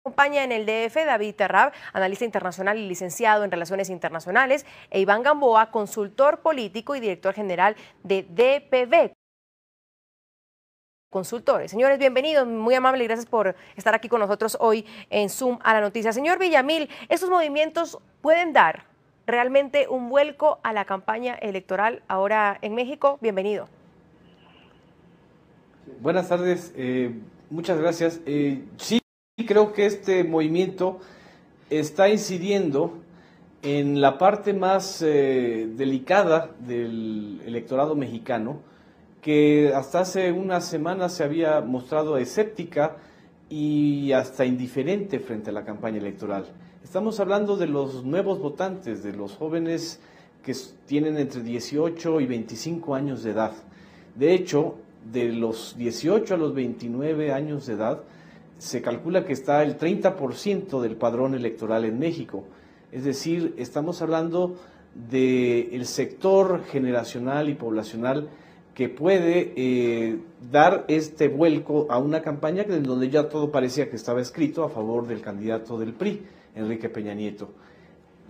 Acompaña en el DF David Terrab, analista internacional y licenciado en Relaciones Internacionales, e Iván Gamboa, consultor político y director general de DPV Consultores. Señores, bienvenidos, muy amable y gracias por estar aquí con nosotros hoy en Zoom a la noticia. Señor Villamil, ¿estos movimientos pueden dar realmente un vuelco a la campaña electoral ahora en México? Bienvenido. Buenas tardes, muchas gracias. Sí, creo que este movimiento está incidiendo en la parte más delicada del electorado mexicano, que hasta hace unas semanas se había mostrado escéptica y hasta indiferente frente a la campaña electoral. Estamos hablando de los nuevos votantes, de los jóvenes que tienen entre 18 y 25 años de edad. De hecho, de los 18 a los 29 años de edad, se calcula que está el 30% del padrón electoral en México. Es decir, estamos hablando del sector generacional y poblacional que puede dar este vuelco a una campaña en donde ya todo parecía que estaba escrito a favor del candidato del PRI, Enrique Peña Nieto.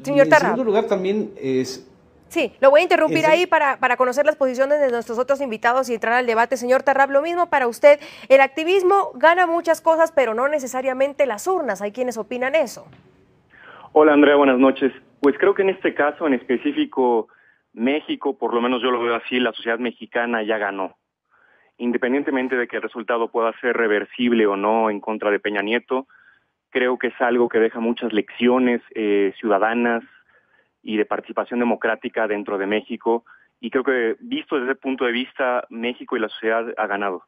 Señor Y en Terrab. segundo lugar también es... Sí, lo voy a interrumpir ahí para conocer las posiciones de nuestros otros invitados y entrar al debate. Señor Terrab, lo mismo para usted. El activismo gana muchas cosas, pero no necesariamente las urnas. Hay quienes opinan eso. Hola Andrea, buenas noches. Pues creo que en este caso en específico, México, por lo menos yo lo veo así, la sociedad mexicana ya ganó. Independientemente de que el resultado pueda ser reversible o no en contra de Peña Nieto, creo que es algo que deja muchas lecciones ciudadanas y de participación democrática dentro de México, y creo que visto desde ese punto de vista, México y la sociedad ha ganado.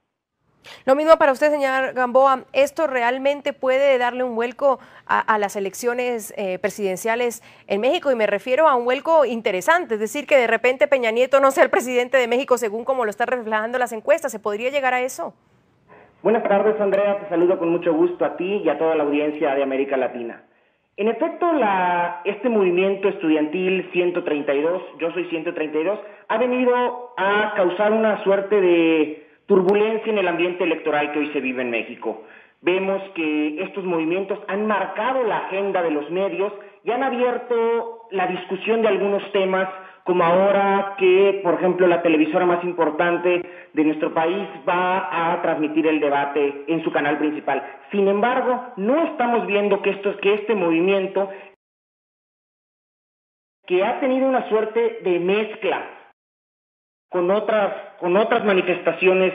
Lo mismo para usted, señor Gamboa. ¿Esto realmente puede darle un vuelco a las elecciones presidenciales en México? Y me refiero a un vuelco interesante, es decir, que de repente Peña Nieto no sea el presidente de México según como lo están reflejando las encuestas. ¿Se podría llegar a eso? Buenas tardes, Andrea. Te saludo con mucho gusto a ti y a toda la audiencia de América Latina. En efecto, este movimiento estudiantil 132, Yo Soy 132, ha venido a causar una suerte de turbulencia en el ambiente electoral que hoy se vive en México. Vemos que estos movimientos han marcado la agenda de los medios y han abierto la discusión de algunos temas, como ahora que, por ejemplo, la televisora más importante de nuestro país va a transmitir el debate en su canal principal. Sin embargo, no estamos viendo que este movimiento, que ha tenido una suerte de mezcla con otras manifestaciones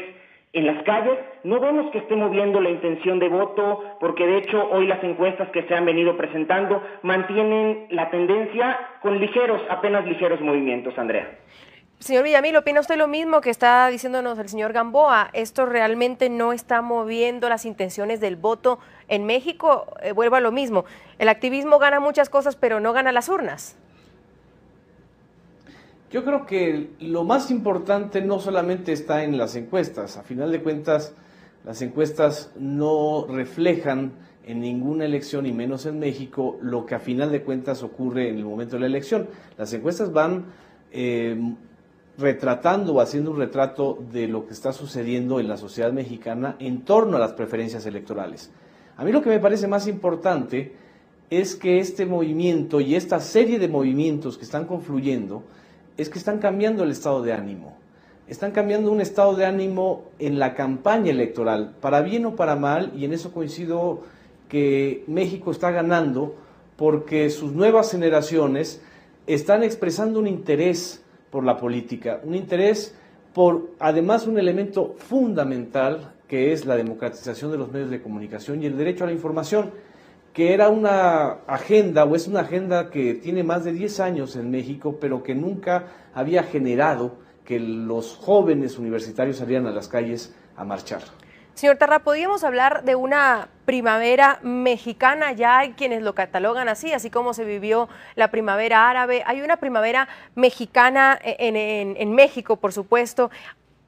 en las calles, no vemos que esté moviendo la intención de voto, porque de hecho hoy las encuestas que se han venido presentando mantienen la tendencia con apenas ligeros movimientos, Andrea. Señor Villamil, ¿opina usted lo mismo que está diciéndonos el señor Gamboa? ¿Esto realmente no está moviendo las intenciones del voto en México? Vuelvo a lo mismo, el activismo gana muchas cosas, pero no gana las urnas. Yo creo que lo más importante no solamente está en las encuestas. A final de cuentas, las encuestas no reflejan en ninguna elección, y menos en México, lo que a final de cuentas ocurre en el momento de la elección. Las encuestas van retratando o haciendo un retrato de lo que está sucediendo en la sociedad mexicana en torno a las preferencias electorales. A mí lo que me parece más importante es que este movimiento y esta serie de movimientos que están confluyendo es que están cambiando el estado de ánimo. Están cambiando un estado de ánimo en la campaña electoral, para bien o para mal, y en eso coincido que México está ganando porque sus nuevas generaciones están expresando un interés por la política, un interés por, además, un elemento fundamental que es la democratización de los medios de comunicación y el derecho a la información, que era una agenda, o es una agenda que tiene más de 10 años en México, pero que nunca había generado que los jóvenes universitarios salieran a las calles a marchar. Señor Terrab, ¿podríamos hablar de una primavera mexicana? Ya hay quienes lo catalogan así como se vivió la primavera árabe. Hay una primavera mexicana en México, por supuesto.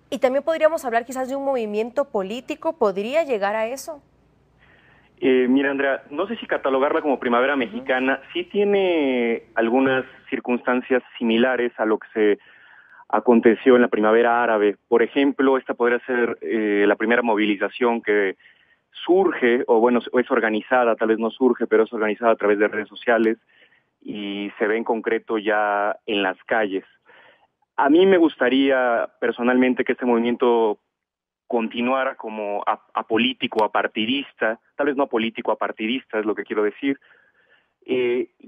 Y también podríamos hablar quizás de un movimiento político. ¿Podría llegar a eso? Mira, Andrea, no sé si catalogarla como primavera mexicana. Sí tiene algunas circunstancias similares a lo que se aconteció en la primavera árabe. Por ejemplo, esta podría ser la primera movilización que surge, o bueno, es organizada, tal vez no surge, pero es organizada a través de redes sociales y se ve en concreto ya en las calles. A mí me gustaría personalmente que este movimiento continuara como apolítico, apartidista, tal vez no apolítico, apartidista es lo que quiero decir,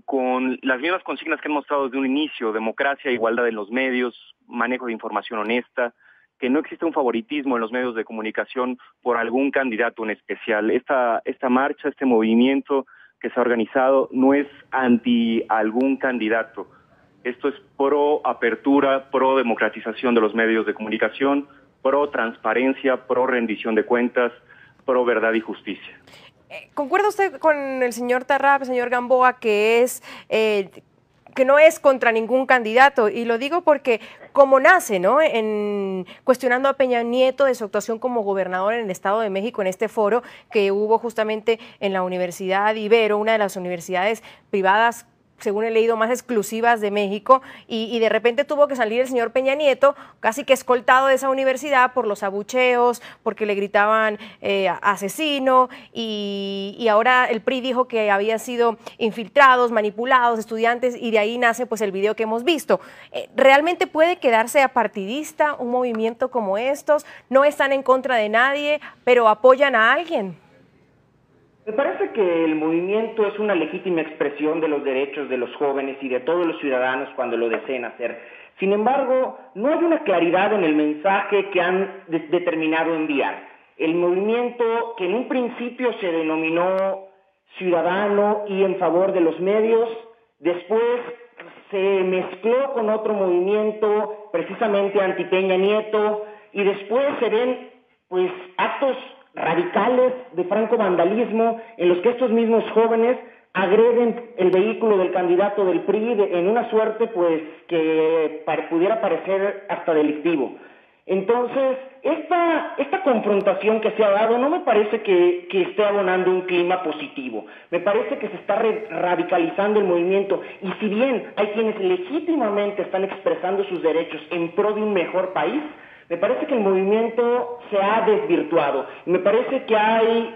con las mismas consignas que han mostrado desde un inicio: democracia, igualdad en los medios, manejo de información honesta, que no existe un favoritismo en los medios de comunicación por algún candidato en especial. Esta marcha, este movimiento que se ha organizado no es anti algún candidato. Esto es pro apertura, pro democratización de los medios de comunicación, pro transparencia, pro rendición de cuentas, pro verdad y justicia. ¿Concuerda usted con el señor Tarrap, señor Gamboa, que no es contra ningún candidato? Y lo digo porque como nace, ¿no?, en cuestionando a Peña Nieto de su actuación como gobernador en el Estado de México, en este foro que hubo justamente en la Universidad Ibero, una de las universidades privadas, según he leído, más exclusivas de México, y de repente tuvo que salir el señor Peña Nieto, casi que escoltado de esa universidad por los abucheos, porque le gritaban asesino, y ahora el PRI dijo que habían sido infiltrados, manipulados, estudiantes, y de ahí nace pues el video que hemos visto. ¿Realmente puede quedarse apartidista un movimiento como estos? No están en contra de nadie, pero apoyan a alguien. Me parece que el movimiento es una legítima expresión de los derechos de los jóvenes y de todos los ciudadanos cuando lo deseen hacer. Sin embargo, no hay una claridad en el mensaje que han determinado enviar. El movimiento, que en un principio se denominó ciudadano y en favor de los medios, después se mezcló con otro movimiento precisamente anti Peña Nieto, y después se ven pues actos radicales de franco vandalismo en los que estos mismos jóvenes agreden el vehículo del candidato del PRI en una suerte pues que pudiera parecer hasta delictivo. Entonces, esta confrontación que se ha dado no me parece que esté abonando un clima positivo. Me parece que se está radicalizando el movimiento, y si bien hay quienes legítimamente están expresando sus derechos en pro de un mejor país, me parece que el movimiento se ha desvirtuado. Me parece que hay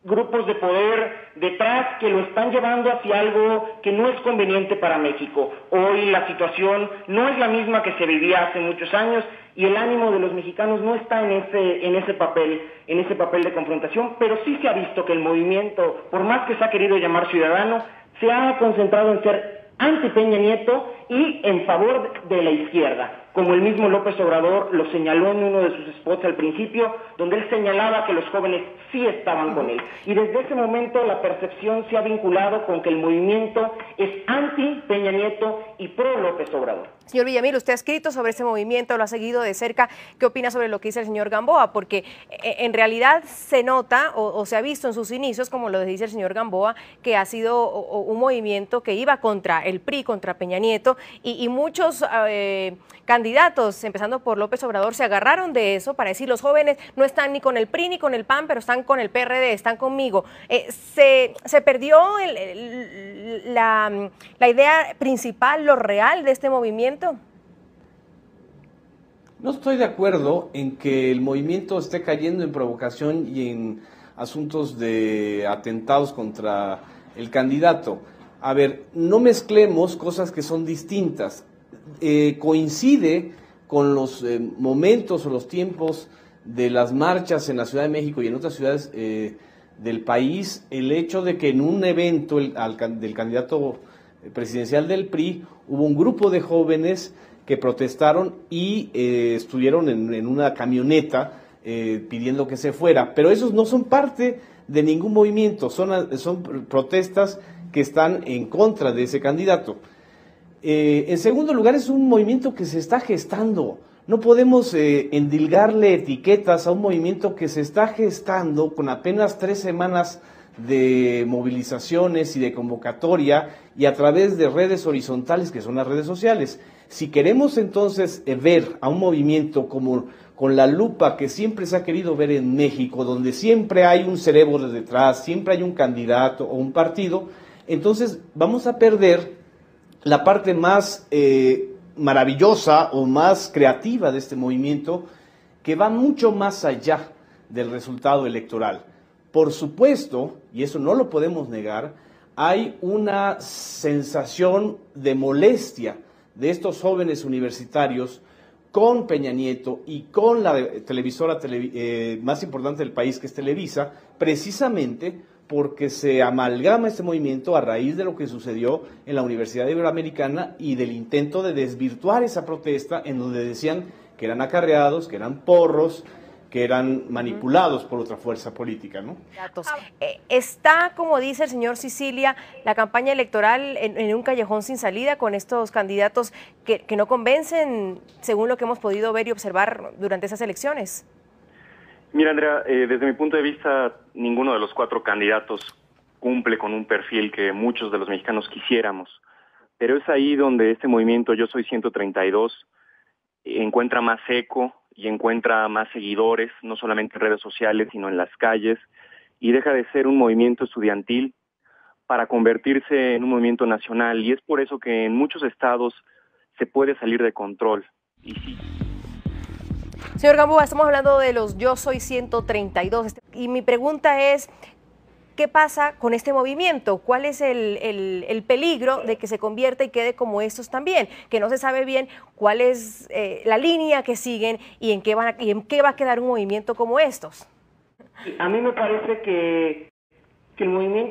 grupos de poder detrás que lo están llevando hacia algo que no es conveniente para México. Hoy la situación no es la misma que se vivía hace muchos años, y el ánimo de los mexicanos no está en ese papel de confrontación, pero sí se ha visto que el movimiento, por más que se ha querido llamar ciudadano, se ha concentrado en ser anti Peña Nieto y en favor de la izquierda, como el mismo López Obrador lo señaló en uno de sus spots al principio, donde él señalaba que los jóvenes sí estaban con él. Y desde ese momento la percepción se ha vinculado con que el movimiento es anti Peña Nieto y pro López Obrador. Señor Villamil, usted ha escrito sobre ese movimiento, lo ha seguido de cerca. ¿Qué opina sobre lo que dice el señor Gamboa? Porque en realidad se nota o se ha visto en sus inicios, como lo dice el señor Gamboa, que ha sido un movimiento que iba contra el PRI, contra Peña Nieto, y muchos candidatos, empezando por López Obrador, se agarraron de eso para decir: los jóvenes no están ni con el PRI ni con el PAN, pero están con el PRD, están conmigo. Se perdió la idea principal, lo real de este movimiento. No estoy de acuerdo en que el movimiento esté cayendo en provocación y en asuntos de atentados contra el candidato. A ver, no mezclemos cosas que son distintas. Coincide con los momentos o los tiempos de las marchas en la Ciudad de México y en otras ciudades del país el hecho de que en un evento del candidato presidencial del PRI hubo un grupo de jóvenes que protestaron y estuvieron en una camioneta pidiendo que se fuera, pero esos no son parte de ningún movimiento, son protestas que están en contra de ese candidato. En segundo lugar, es un movimiento que se está gestando. No podemos endilgarle etiquetas a un movimiento que se está gestando con apenas 3 semanas de movilizaciones y de convocatoria, y a través de redes horizontales que son las redes sociales. Si queremos entonces ver a un movimiento como con la lupa que siempre se ha querido ver en México, donde siempre hay un cerebro detrás, siempre hay un candidato o un partido, entonces vamos a perder la parte más maravillosa o más creativa de este movimiento, que va mucho más allá del resultado electoral. Por supuesto, y eso no lo podemos negar, hay una sensación de molestia de estos jóvenes universitarios con Peña Nieto y con la televisora más importante del país, que es Televisa, precisamente porque se amalgama este movimiento a raíz de lo que sucedió en la Universidad Iberoamericana y del intento de desvirtuar esa protesta, en donde decían que eran acarreados, que eran porros, que eran manipulados por otra fuerza política, ¿no? Está, como dice el señor Sicilia, la campaña electoral en un callejón sin salida con estos candidatos que no convencen, según lo que hemos podido ver y observar durante esas elecciones. Mira, Andrea, desde mi punto de vista, ninguno de los 4 candidatos cumple con un perfil que muchos de los mexicanos quisiéramos. Pero es ahí donde este movimiento Yo Soy 132 encuentra más eco y encuentra más seguidores, no solamente en redes sociales, sino en las calles, y deja de ser un movimiento estudiantil para convertirse en un movimiento nacional. Y es por eso que en muchos estados se puede salir de control. Y sí. Señor Gamboa, estamos hablando de los Yo Soy 132, y mi pregunta es, ¿qué pasa con este movimiento? ¿Cuál es el peligro de que se convierta y quede como estos también? Que no se sabe bien cuál es la línea que siguen y en qué va a quedar un movimiento como estos. A mí me parece que el movimiento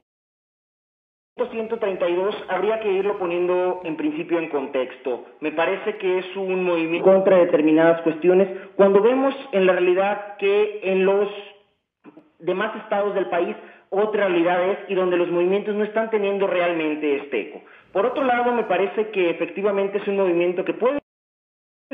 132 habría que irlo poniendo en principio en contexto. Me parece que es un movimiento contra determinadas cuestiones, cuando vemos en la realidad que en los demás estados del país otra realidad es, y donde los movimientos no están teniendo realmente este eco. Por otro lado, me parece que efectivamente es un movimiento que puede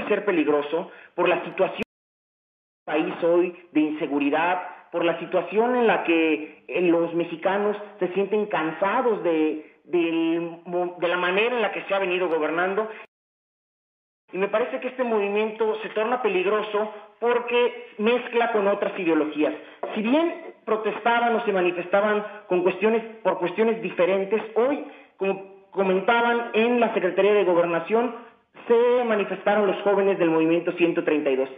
ser peligroso por la situación del país hoy de inseguridad, por la situación en la que los mexicanos se sienten cansados de la manera en la que se ha venido gobernando. Y me parece que este movimiento se torna peligroso porque mezcla con otras ideologías. Si bien protestaban o se manifestaban por cuestiones diferentes, hoy, como comentaban en la Secretaría de Gobernación, se manifestaron los jóvenes del movimiento 132.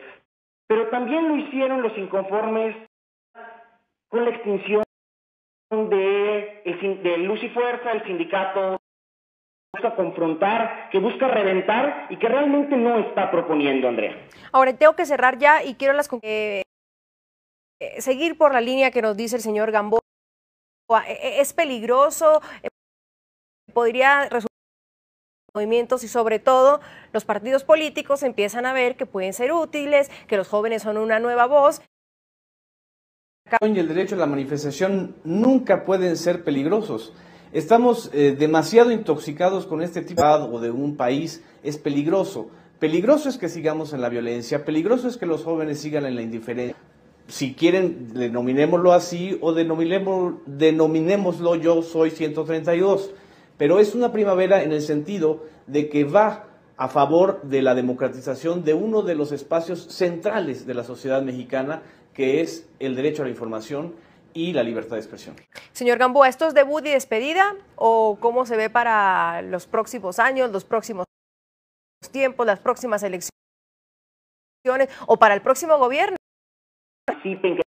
Pero también lo hicieron los inconformes con la extinción de Luz y Fuerza, el sindicato que busca confrontar, que busca reventar y que realmente no está proponiendo, Andrea. Ahora, tengo que cerrar ya y quiero seguir por la línea que nos dice el señor Gamboa. ¿Es peligroso? ¿Podría resultar movimientos y sobre todo los partidos políticos empiezan a ver que pueden ser útiles, que los jóvenes son una nueva voz? Y el derecho a la manifestación nunca pueden ser peligrosos. Estamos demasiado intoxicados con este tipo de un país. Es peligroso. Peligroso es que sigamos en la violencia, peligroso es que los jóvenes sigan en la indiferencia. Si quieren, denominémoslo así o denominémoslo Yo Soy 132. Pero es una primavera en el sentido de que va a favor de la democratización de uno de los espacios centrales de la sociedad mexicana, que es el derecho a la información y la libertad de expresión. Señor Gamboa, ¿esto es debut y despedida o cómo se ve para los próximos años, los próximos tiempos, las próximas elecciones o para el próximo gobierno? Participen, que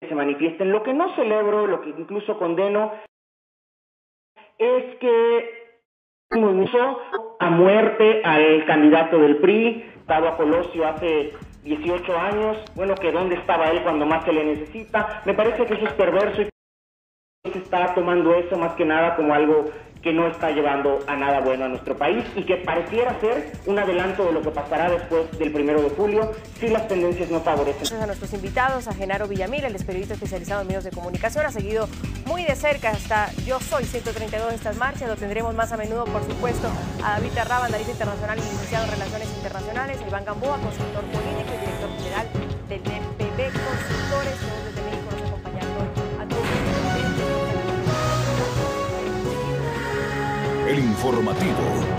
se manifiesten. Lo que no celebro, lo que incluso condeno, es que puso a muerte al candidato del PRI, Tavo Colosio, hace 18 años, bueno, que dónde estaba él cuando más se le necesita. Me parece que eso es perverso y se está tomando eso más que nada como algo que no está llevando a nada bueno a nuestro país y que pareciera ser un adelanto de lo que pasará después del 1 de julio si las tendencias no favorecen. Gracias a nuestros invitados, a Genaro Villamil, el periodista especializado en medios de comunicación, ha seguido muy de cerca hasta Yo Soy 132 de estas marchas. Lo tendremos más a menudo, por supuesto, a David Tarraba, analista internacional y licenciado en Relaciones Internacionales, a Iván Gamboa, consultor político y director general del DPB Consultores, todos desde México nos acompañando a todos. El informativo.